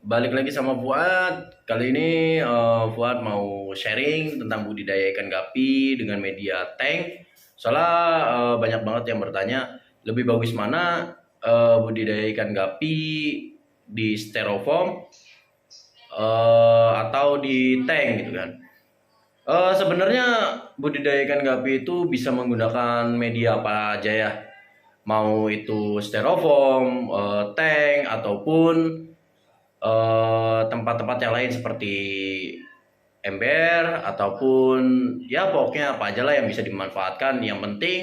balik lagi sama Fuad. Kali ini Fuad mau sharing tentang budidaya ikan gapi dengan media tank. Soalnya banyak banget yang bertanya, lebih bagus mana budidaya ikan gapi di styrofoam atau di tank gitu kan. Sebenarnya budidaya ikan gapi itu bisa menggunakan media apa aja ya. Mau itu styrofoam, tank ataupun tempat-tempat yang lain seperti ember ataupun ya pokoknya apa aja lah yang bisa dimanfaatkan. Yang penting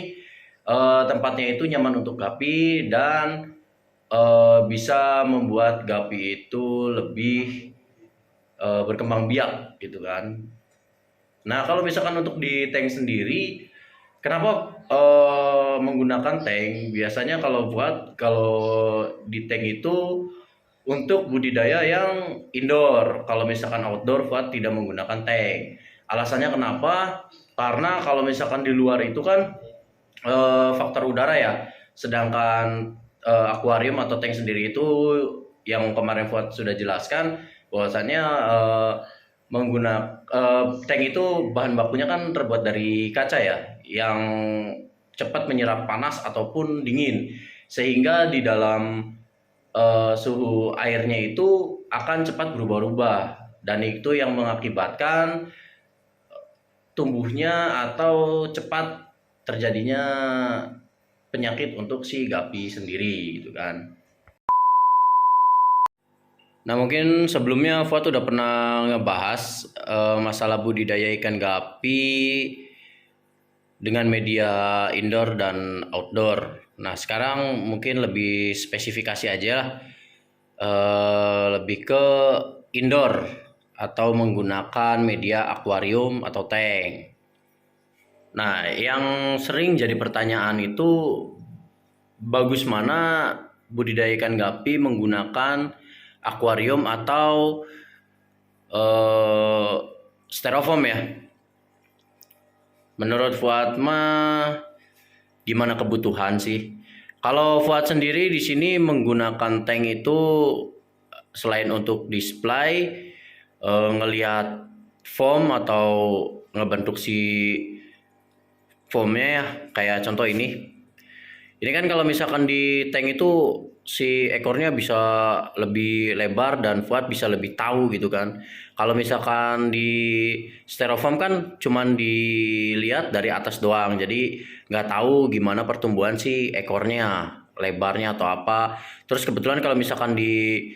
tempatnya itu nyaman untuk gapi dan bisa membuat gapi itu lebih berkembang biak gitu kan. Nah kalau misalkan untuk di tank sendiri, kenapa menggunakan tank? Biasanya kalau di tank itu untuk budidaya yang indoor. Kalau misalkan outdoor, Fuad tidak menggunakan tank. Alasannya kenapa? Karena kalau misalkan di luar itu kan faktor udara ya. Sedangkan akuarium atau tank sendiri itu yang kemarin Fuad sudah jelaskan bahwasannya tank itu bahan bakunya kan terbuat dari kaca ya, yang cepat menyerap panas ataupun dingin, sehingga di dalam suhu airnya itu akan cepat berubah-ubah dan itu yang mengakibatkan tumbuhnya atau cepat terjadinya penyakit untuk si gapi sendiri gitu kan. Nah mungkin sebelumnya Fuad udah pernah ngebahas masalah budidaya ikan gapi dengan media indoor dan outdoor. Nah sekarang mungkin lebih spesifikasi aja lah, lebih ke indoor atau menggunakan media akuarium atau tank. Nah yang sering jadi pertanyaan itu, bagus mana budidaya ikan gapi menggunakan akuarium atau styrofoam ya. Menurut Fuad mah gimana kebutuhan sih? Kalau Fuad sendiri di sini menggunakan tank itu selain untuk display, ngelihat foam atau ngebentuk si foamnya ya, kayak contoh ini. Ini kan kalau misalkan di tank itu si ekornya bisa lebih lebar dan Fuad bisa lebih tahu gitu kan. Kalau misalkan di styrofoam kan cuman dilihat dari atas doang, jadi nggak tahu gimana pertumbuhan si ekornya, lebarnya atau apa. Terus kebetulan kalau misalkan di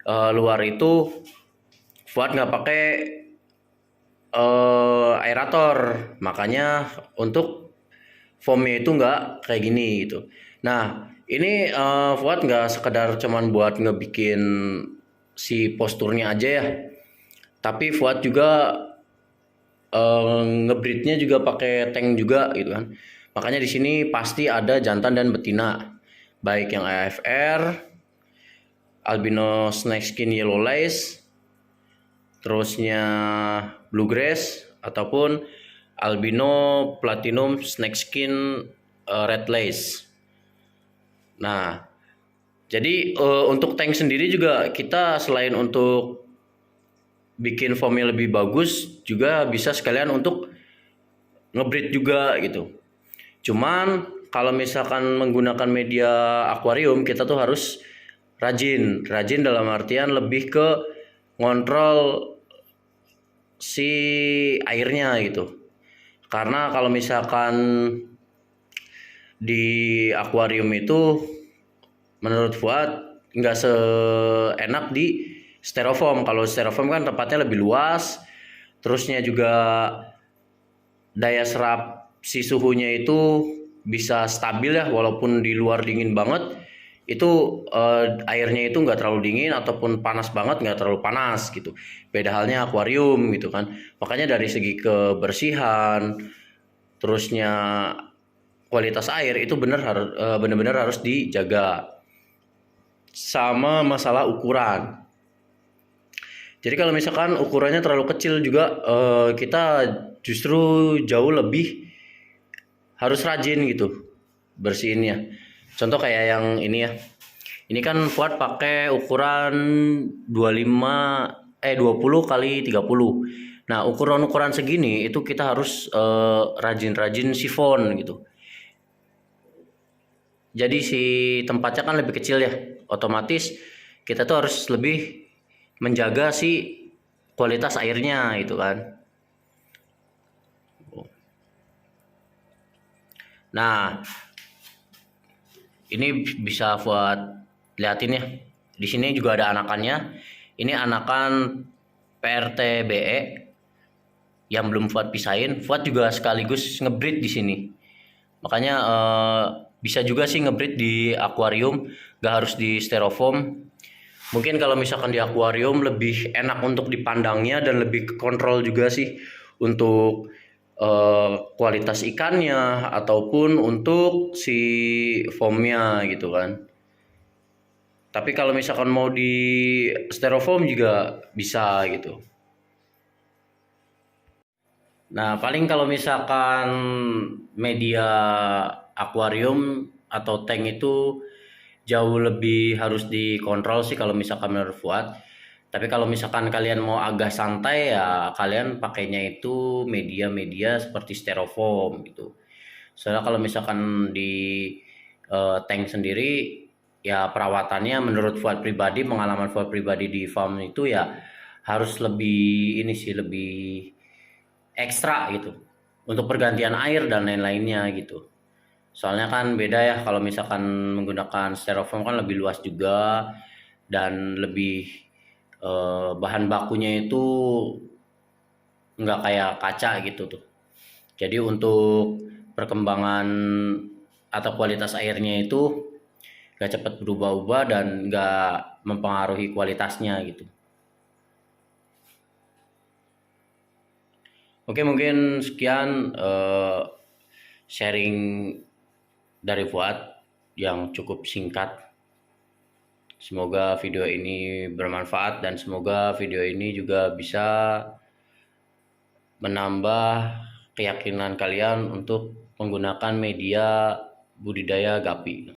luar itu Fuad nggak pakai aerator, makanya untuk foamnya itu nggak kayak gini gitu. Nah ini Fuad nggak sekedar cuman buat ngebikin si posturnya aja ya, tapi Fuad juga ngebreednya juga pakai tank juga gitu kan. Makanya di sini pasti ada jantan dan betina, baik yang AFR, albino snakeskin yellow lace, terusnya bluegrass ataupun albino platinum snakeskin red lace. Nah, jadi untuk tank sendiri juga kita selain untuk bikin foamnya lebih bagus, juga bisa sekalian untuk ngebreed juga gitu. Cuman kalau misalkan menggunakan media akuarium, kita tuh harus rajin. Rajin dalam artian lebih ke ngontrol si airnya gitu. Karena kalau misalkan di akuarium itu menurut Fuad nggak seenak di styrofoam. Kalau styrofoam kan tempatnya lebih luas, terusnya juga daya serap si suhunya itu bisa stabil ya, walaupun di luar dingin banget itu airnya itu nggak terlalu dingin ataupun panas banget nggak terlalu panas gitu. Beda halnya akuarium gitu kan. Makanya dari segi kebersihan, terusnya kualitas air itu benar-benar harus dijaga. Sama masalah ukuran. Jadi kalau misalkan ukurannya terlalu kecil juga kita justru jauh lebih harus rajin gitu bersihinnya. Contoh kayak yang ini ya. Ini kan Fuad pakai ukuran 20 kali 30. Nah, ukuran-ukuran segini itu kita harus rajin-rajin sifon gitu. Jadi si tempatnya kan lebih kecil ya, otomatis kita tuh harus lebih menjaga si kualitas airnya itu kan. Nah, ini bisa buat liatin ya. Di sini juga ada anakannya. Ini anakan PRT-BE yang belum Fuad pisahin. Fuad juga sekaligus ngebreed di sini. Makanya bisa juga sih ngebreed di akuarium, gak harus di styrofoam. Mungkin kalau misalkan di akuarium lebih enak untuk dipandangnya dan lebih kontrol juga sih untuk kualitas ikannya ataupun untuk si foamnya gitu kan. Tapi kalau misalkan mau di styrofoam juga bisa gitu. Nah, paling kalau misalkan media akuarium atau tank itu jauh lebih harus dikontrol sih kalau misalkan menurut Fuad. Tapi kalau misalkan kalian mau agak santai ya kalian pakainya itu media-media seperti styrofoam gitu. Soalnya kalau misalkan di tank sendiri ya perawatannya menurut Fuad pribadi, pengalaman Fuad pribadi di farm itu ya harus lebih ini sih lebih ekstra gitu untuk pergantian air dan lain-lainnya gitu. Soalnya kan beda ya kalau misalkan menggunakan styrofoam kan lebih luas juga dan lebih bahan bakunya itu nggak kayak kaca gitu tuh. Jadi untuk perkembangan atau kualitas airnya itu nggak cepat berubah-ubah dan nggak mempengaruhi kualitasnya gitu. Oke, mungkin sekian sharing dari Fuad yang cukup singkat. Semoga video ini bermanfaat dan semoga video ini juga bisa menambah keyakinan kalian untuk menggunakan media budidaya gapi.